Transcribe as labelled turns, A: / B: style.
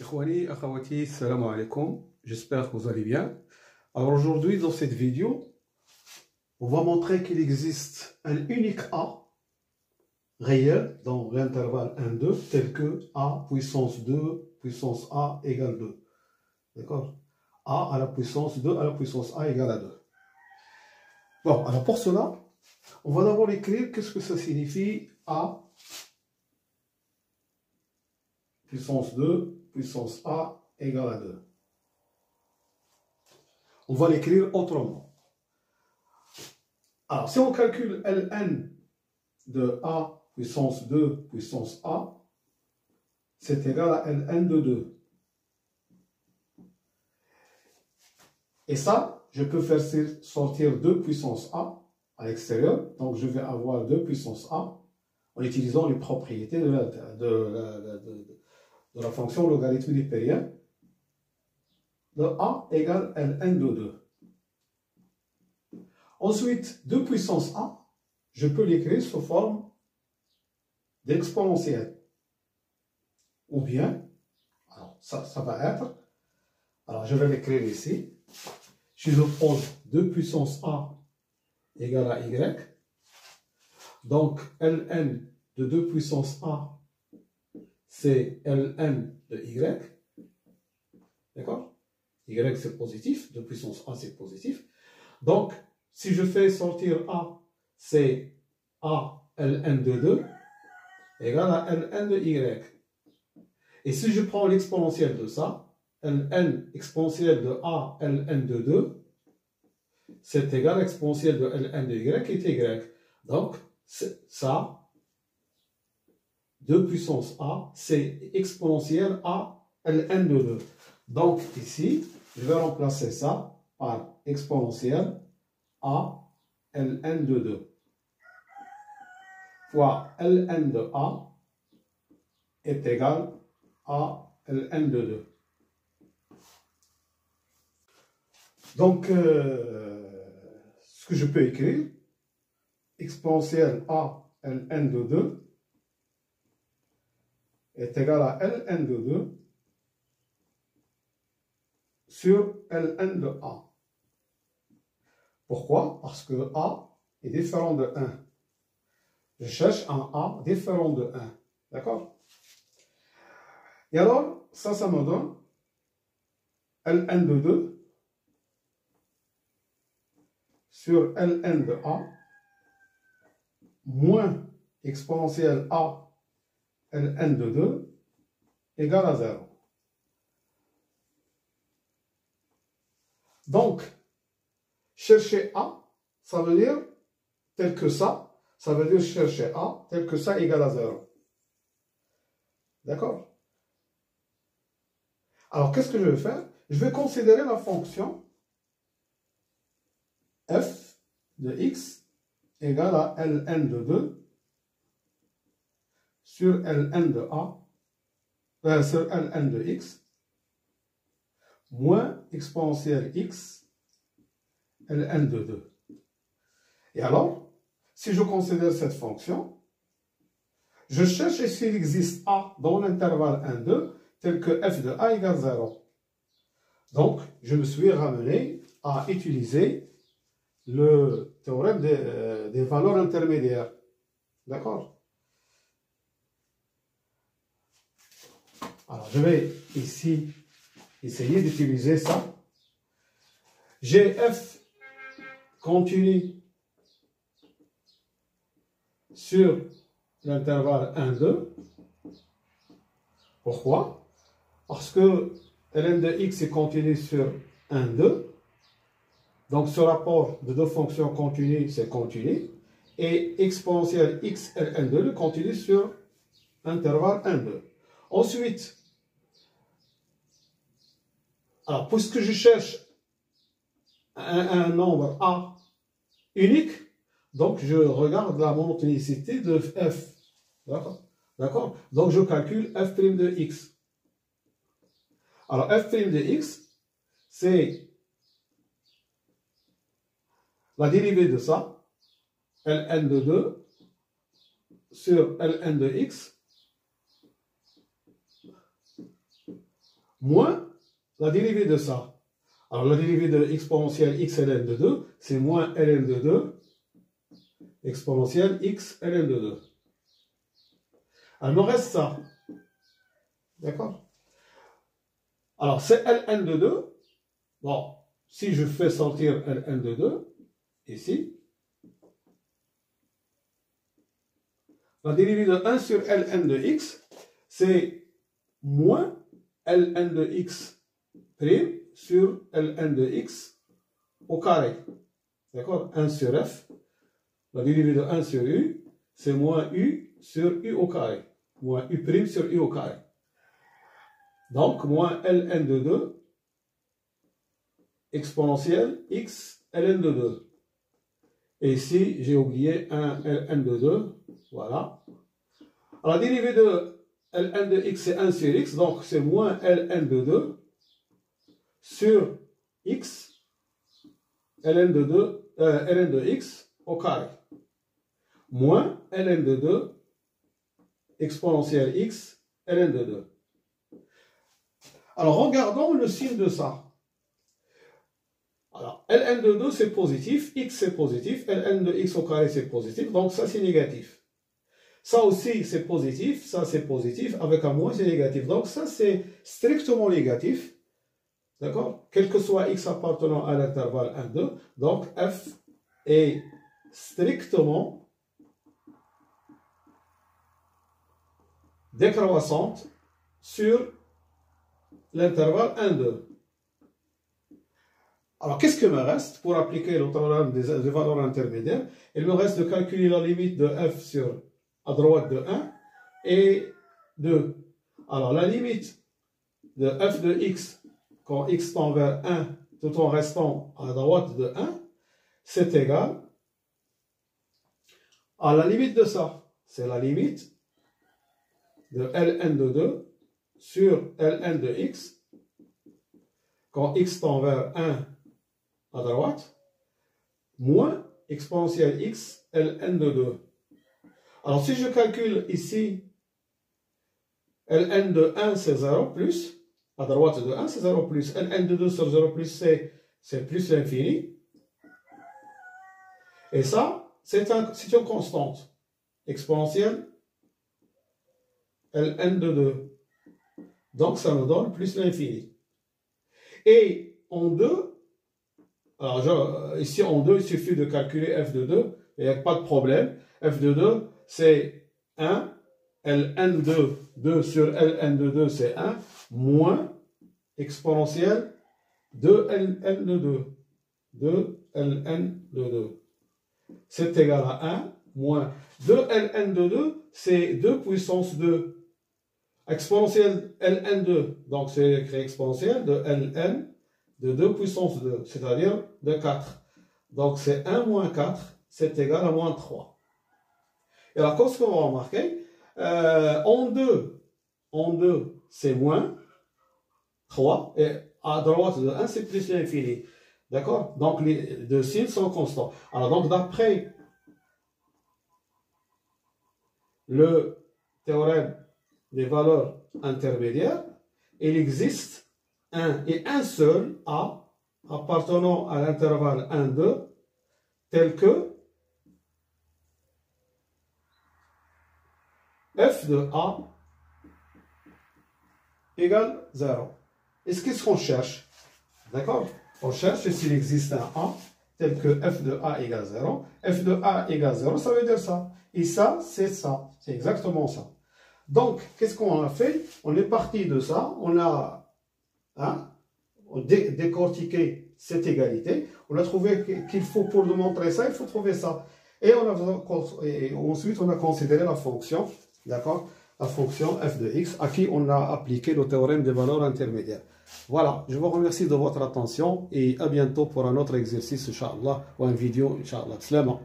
A: Ikhwani, akhawati, salam alaikum. J'espère que vous allez bien. Alors aujourd'hui, dans cette vidéo, on va montrer qu'il existe un unique A réel dans l'intervalle 1-2, tel que A puissance 2 puissance A égale 2. D'accord? A à la puissance 2 à la puissance A égale à 2. Bon, alors pour cela, on va d'abord écrire qu'est-ce que ça signifie A puissance 2 puissance A égale à 2. On va l'écrire autrement. Alors, si on calcule Ln de A puissance 2 puissance A, c'est égal à Ln de 2. Et ça, je peux faire sortir 2 puissance A à l'extérieur. Donc, je vais avoir 2 puissance A en utilisant les propriétés de la fonction logarithme hippérien de A égale Ln de 2. Ensuite, 2 puissance A, je peux l'écrire sous forme d'exponentielle. Ou bien, alors ça va être, alors je vais l'écrire ici, je oppose 2 puissance A égale à Y. Donc, Ln de 2 puissance A, c'est Ln de Y. D'accord? Y c'est positif, 2 puissance A c'est positif. Donc, si je fais sortir A, c'est A Ln de 2 égale à Ln de Y. Et si je prends l'exponentielle de ça, Ln exponentielle de A Ln de 2, c'est égal à l'exponentielle de Ln de Y qui est Y. Donc, ça, 2 puissance A, c'est exponentielle A Ln de 2. Donc, ici, je vais remplacer ça par exponentielle A Ln de 2 fois Ln de A est égal à Ln de 2. Donc, ce que je peux écrire, exponentielle A Ln de 2 est égal à Ln de 2 sur Ln de A. Pourquoi? Parce que A est différent de 1. Je cherche un A différent de 1. D'accord? Et alors, ça me donne Ln de 2 sur Ln de A moins exponentielle A Ln de 2 égale à 0. Donc, chercher A, ça veut dire tel que ça veut dire chercher A tel que ça égale à 0. D'accord? Alors, qu'est-ce que je vais faire? Je vais considérer la fonction f de x égale à Ln de 2 sur Ln de A, sur Ln de x, moins exponentielle x Ln de 2. Et alors, si je considère cette fonction, je cherche s'il existe A dans l'intervalle 1-2 tel que f de A égale 0. Donc, je me suis ramené à utiliser le théorème des valeurs intermédiaires. D'accord? Alors, je vais ici essayer d'utiliser ça. J'ai f continu sur l'intervalle 1-2. Pourquoi? Parce que Ln de x est continu sur 1-2. Donc ce rapport de deux fonctions continues, c'est continu. Et exponentielle x Ln de 2 continue sur intervalle 1-2. Ensuite, alors puisque je cherche un nombre A unique, donc je regarde la monotonicité de f. D'accord? Donc je calcule f' de x. Alors f' de x, c'est la dérivée de ça, Ln de 2 sur Ln de x moins la dérivée de ça. Alors, la dérivée de exponentielle x ln de 2, c'est moins ln de 2 exponentielle x ln de 2. Alors, il me reste ça. D'accord? Alors, c'est ln de 2. Bon, si je fais sortir ln de 2, ici, la dérivée de 1 sur ln de x, c'est moins ln de x prime sur ln de x au carré. D'accord? 1 sur f, la dérivée de 1 sur u, c'est moins u sur u au carré. Moins u prime sur u au carré. Donc, moins ln de 2 exponentielle x ln de 2. Et ici, j'ai oublié un ln de 2. Voilà. Alors, la dérivée de ln de x, c'est 1 sur x. Donc, c'est moins ln de 2 sur x ln de 2, ln de x au carré. Moins ln de 2 exponentielle x ln de 2. Alors, regardons le signe de ça. Alors, ln de 2, c'est positif, x, c'est positif, ln de x au carré, c'est positif, donc ça, c'est négatif. Ça aussi, c'est positif, ça, c'est positif, avec un moins, c'est négatif. Donc, ça, c'est strictement négatif, d'accord? Quel que soit x appartenant à l'intervalle 1, 2, donc f est strictement décroissante sur l'intervalle 1, 2. Alors, qu'est-ce qu'il me reste pour appliquer le théorème des valeurs intermédiaires? Il me reste de calculer la limite de f sur à droite de 1 et 2. Alors, la limite de f de x quand x tend vers 1 tout en restant à droite de 1, c'est égal à la limite de ça. C'est la limite de ln de 2 sur ln de x quand x tend vers 1 à droite, moins exponentielle x ln de 2. Alors, si je calcule ici, ln de 1, c'est 0 plus, à droite de 1, c'est 0 plus, ln de 2 sur 0 plus, c'est plus l'infini. Et ça, c'est une constante exponentielle ln de 2. Donc, ça nous donne plus l'infini. Et en 2, alors ici en 2, il suffit de calculer f de 2, il n'y a pas de problème. f de 2, c'est 1, ln de 2 sur ln de 2, c'est 1, moins exponentielle de ln de 2, de ln de 2. C'est égal à 1, moins 2 ln de 2, c'est 2 puissance 2. Exponentielle ln2, donc c'est écrit exponentielle de ln de 2 puissance 2, c'est-à-dire de 4. Donc c'est 1 moins 4, c'est égal à moins 3. Et alors, qu'est-ce qu'on va remarquer? En 2, c'est moins 3, et à droite de 1, c'est plus l'infini. D'accord? Donc les deux signes sont constants. Alors, donc d'après le théorème des valeurs intermédiaires, il existe un et un seul A appartenant à l'intervalle 1, 2, tel que f de A égale 0. Et qu'est-ce qu'on cherche? D'accord? On cherche s'il existe un A tel que f de A égale 0. F de A égale 0, ça veut dire ça. Et ça, c'est ça. C'est exactement ça. Donc, qu'est-ce qu'on a fait? On est parti de ça, on a décortiqué cette égalité, on a trouvé qu'il faut, pour démontrer ça, il faut trouver ça. Et ensuite, on a considéré la fonction, d'accord? La fonction f de x, à qui on a appliqué le théorème des valeurs intermédiaires. Voilà, je vous remercie de votre attention et à bientôt pour un autre exercice, Inch'Allah, ou une vidéo, Inch'Allah. Slama.